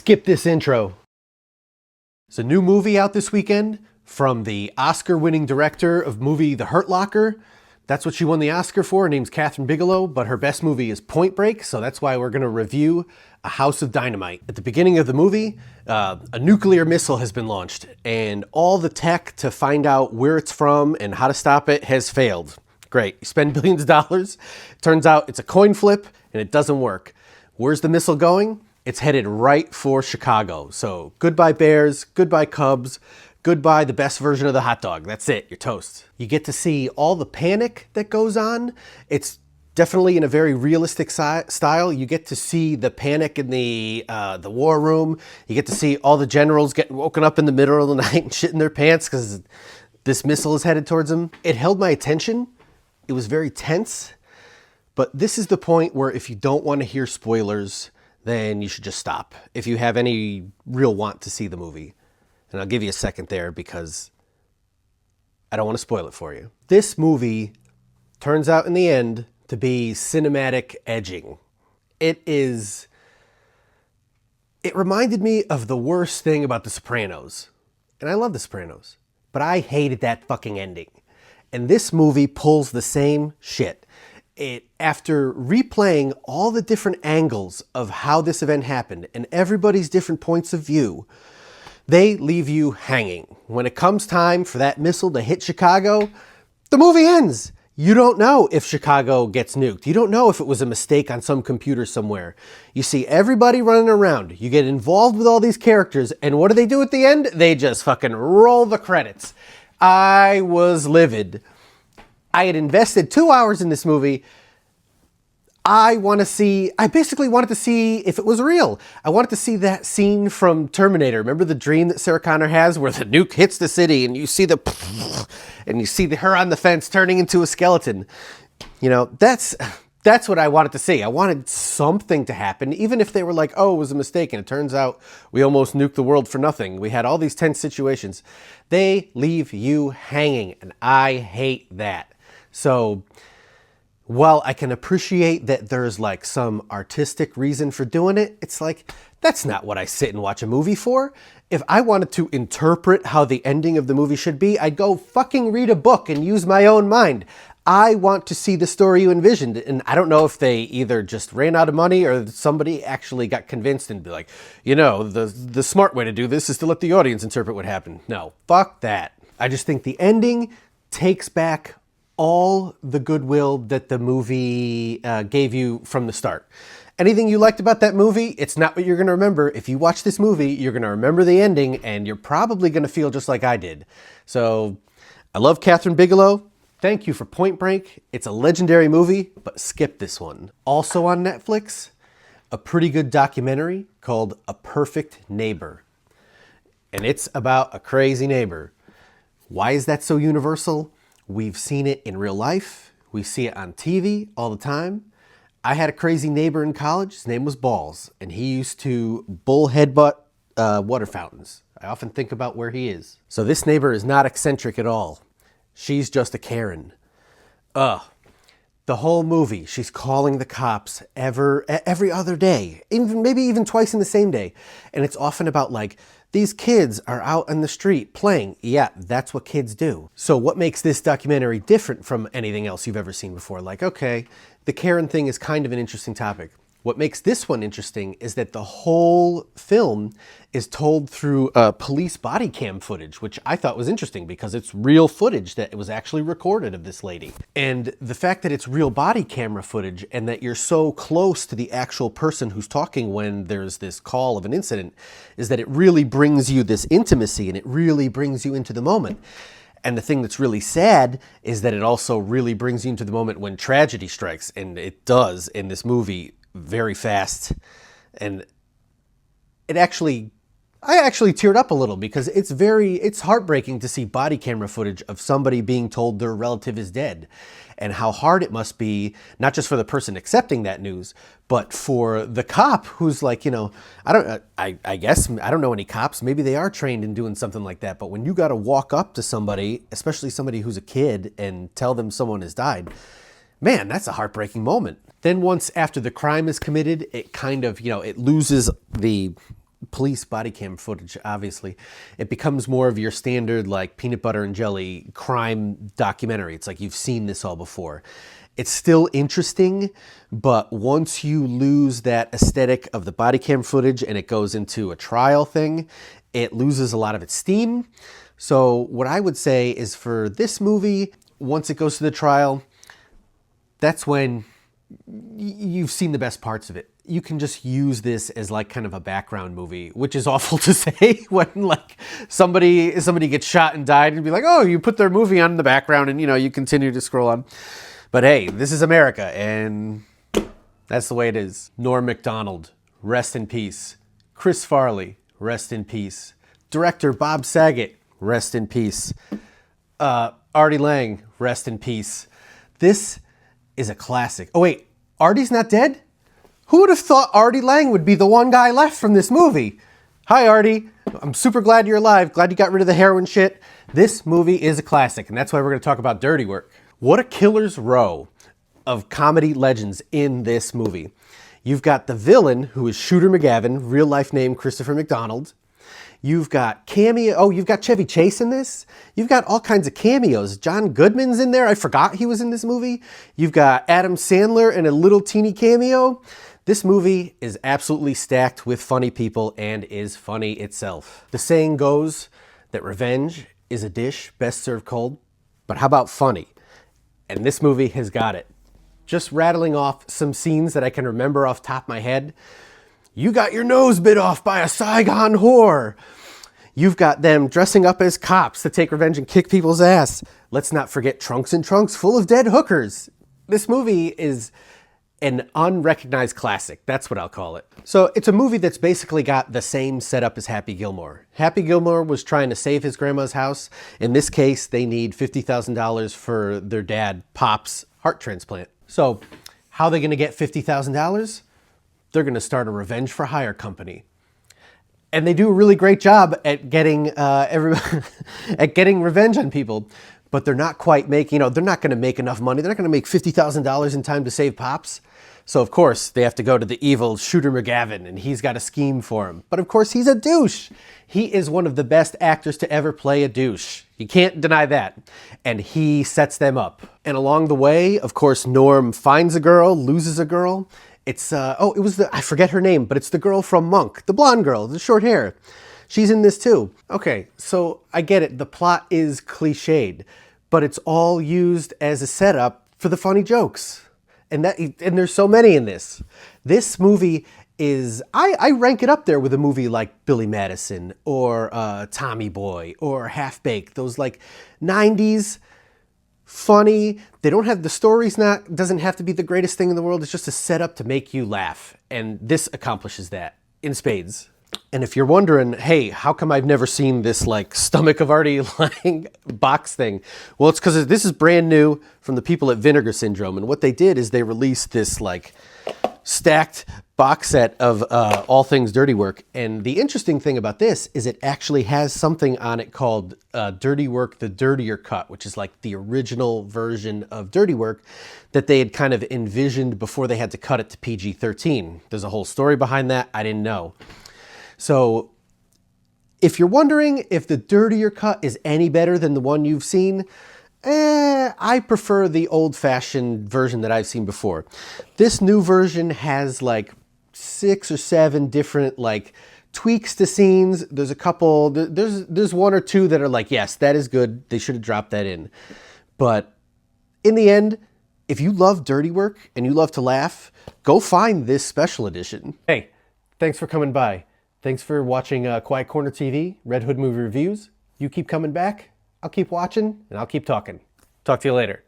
skip this intro. There's a new movie out this weekend from the Oscar-winning director of movie The Hurt Locker. That's what she won the Oscar for. Her name's Kathryn Bigelow, but her best movie is Point Break, so that's why we're going to review A House of Dynamite. At the beginning of the movie, a nuclear missile has been launched, and all the tech to find out where it's from and how to stop it has failed. Great. You spend billions of dollars. Turns out it's a coin flip, and it doesn't work. Where's the missile going? It's headed right for Chicago. So goodbye Bears, goodbye Cubs, goodbye the best version of the hot dog. That's it, you're toast. You get to see all the panic that goes on. It's definitely in a very realistic style. You get to see the panic in the war room. You get to see all the generals getting woken up in the middle of the night and shitting their pants because this missile is headed towards them. It held my attention. It was very tense. But this is the point where if you don't want to hear spoilers, then you should just stop if you have any real want to see the movie. And I'll give you a second there because I don't want to spoil it for you. This movie turns out in the end to be cinematic edging. It reminded me of the worst thing about The Sopranos. And I love The Sopranos, but I hated that fucking ending. And this movie pulls the same shit. After replaying all the different angles of how this event happened and everybody's different points of view, they leave you hanging. When it comes time for that missile to hit Chicago, the movie ends. You don't know if Chicago gets nuked. You don't know if it was a mistake on some computer somewhere. You see everybody running around. You get involved with all these characters, and what do they do at the end? They just fucking roll the credits. I was livid. I had invested 2 hours in this movie. I basically wanted to see if it was real. I wanted to see that scene from Terminator. Remember the dream that Sarah Connor has where the nuke hits the city and you see her on the fence turning into a skeleton. You know, that's what I wanted to see. I wanted something to happen, even if they were like, oh, it was a mistake, and it turns out we almost nuked the world for nothing. We had all these tense situations. They leave you hanging, and I hate that. So while I can appreciate that there's like some artistic reason for doing it, it's like, that's not what I sit and watch a movie for. If I wanted to interpret how the ending of the movie should be, I'd go fucking read a book and use my own mind. I want to see the story you envisioned. And I don't know if they either just ran out of money or somebody actually got convinced and be like, you know, the smart way to do this is to let the audience interpret what happened. No, fuck that. I just think the ending takes back all the goodwill that the movie gave you from the start. Anything you liked about that movie, it's not what you're going to remember. If you watch this movie, you're going to remember the ending, and you're probably going to feel just like I did. So, I love Kathryn Bigelow. Thank you for Point Break. It's a legendary movie, but skip this one. Also on Netflix, a pretty good documentary called A Perfect Neighbor. And it's about a crazy neighbor. Why is that so universal? We've seen it in real life. We see it on TV all the time. I had a crazy neighbor in college. His name was Balls, and he used to bull headbutt water fountains. I often think about where he is. So this neighbor is not eccentric at all. She's just a Karen. The whole movie, she's calling the cops every other day, maybe even twice in the same day. And it's often about like, these kids are out on the street playing. Yeah, that's what kids do. So what makes this documentary different from anything else you've ever seen before? Like, okay, the Karen thing is kind of an interesting topic. What makes this one interesting is that the whole film is told through police body cam footage, which I thought was interesting because it's real footage that was actually recorded of this lady. And the fact that it's real body camera footage and that you're so close to the actual person who's talking when there's this call of an incident is that it really brings you this intimacy and it really brings you into the moment. And the thing that's really sad is that it also really brings you into the moment when tragedy strikes, and it does in this movie very fast. And I actually teared up a little because it's heartbreaking to see body camera footage of somebody being told their relative is dead, and how hard it must be, not just for the person accepting that news, but for the cop who's like, you know, I guess, I don't know any cops, maybe they are trained in doing something like that, but when you got to walk up to somebody, especially somebody who's a kid, and tell them someone has died, man, that's a heartbreaking moment. Then once after the crime is committed, it kind of, you know, it loses the police body cam footage, obviously. It becomes more of your standard, like, peanut butter and jelly crime documentary. It's like you've seen this all before. It's still interesting, but once you lose that aesthetic of the body cam footage and it goes into a trial thing, it loses a lot of its steam. So what I would say is for this movie, once it goes to the trial, that's when you've seen the best parts of it. You can just use this as like kind of a background movie, which is awful to say when like somebody gets shot and died and be like, oh, you put their movie on in the background and, you know, you continue to scroll on. But hey, this is America, and that's the way it is. Norm Macdonald, rest in peace. Chris Farley, rest in peace. Director Bob Saget, rest in peace. Artie Lang, rest in peace. This is a classic. Oh wait, Artie's not dead? Who would have thought Artie Lang would be the one guy left from this movie? Hi Artie, I'm super glad you're alive. Glad you got rid of the heroin shit. This movie is a classic, and that's why we're gonna talk about Dirty Work. What a killer's row of comedy legends in this movie. You've got the villain, who is Shooter McGavin, real life name Christopher Macdonald. You've got you've got Chevy Chase in this. You've got all kinds of cameos. John Goodman's in there. I forgot he was in this movie. You've got Adam Sandler in a little teeny cameo. This movie is absolutely stacked with funny people and is funny itself. The saying goes that revenge is a dish best served cold, but how about funny? And this movie has got it. Just rattling off some scenes that I can remember off the top of my head. You got your nose bit off by a Saigon whore. You've got them dressing up as cops to take revenge and kick people's ass. Let's not forget Trunks and Trunks full of dead hookers. This movie is an unrecognized classic. That's what I'll call it. So it's a movie that's basically got the same setup as Happy Gilmore. Happy Gilmore was trying to save his grandma's house. In this case, they need $50,000 for their dad, Pop's heart transplant. So how are they going to get $50,000? They're going to start a revenge for hire company. And they do a really great job at getting at getting revenge on people. But they're not quite making, they're not going to make enough money. They're not going to make $50,000 in time to save Pops. So, of course, they have to go to the evil Shooter McGavin, and he's got a scheme for him. But, of course, he's a douche. He is one of the best actors to ever play a douche. You can't deny that. And he sets them up. And along the way, of course, Norm finds a girl, loses a girl. It's, I forget her name, but it's the girl from Monk, the blonde girl, the short hair. She's in this too. Okay, so I get it. The plot is cliched, but it's all used as a setup for the funny jokes. And there's so many in this. This movie is, I rank it up there with a movie like Billy Madison or Tommy Boy or Half Baked. Those like 90s funny. They don't have, the story's doesn't have to be the greatest thing in the world. It's just a setup to make you laugh. And this accomplishes that in spades. And if you're wondering, hey, how come I've never seen this like stomach of Artie Lang box thing? Well, it's because this is brand new from the people at Vinegar Syndrome. And what they did is they released this like stacked box set of all things Dirty Work. And the interesting thing about this is it actually has something on it called Dirty Work, the Dirtier Cut, which is like the original version of Dirty Work that they had kind of envisioned before they had to cut it to PG-13. There's a whole story behind that. I didn't know. So if you're wondering if the Dirtier Cut is any better than the one you've seen, I prefer the old-fashioned version that I've seen before. This new version has like 6 or 7 different like tweaks to scenes. There's a couple, there's 1 or 2 that are like, yes, that is good. They should have dropped that in. But in the end, if you love Dirty Work and you love to laugh, go find this special edition. Hey, thanks for coming by. Thanks for watching Quiet Corner TV, Red Hood Movie Reviews. You keep coming back, I'll keep watching, and I'll keep talking. Talk to you later.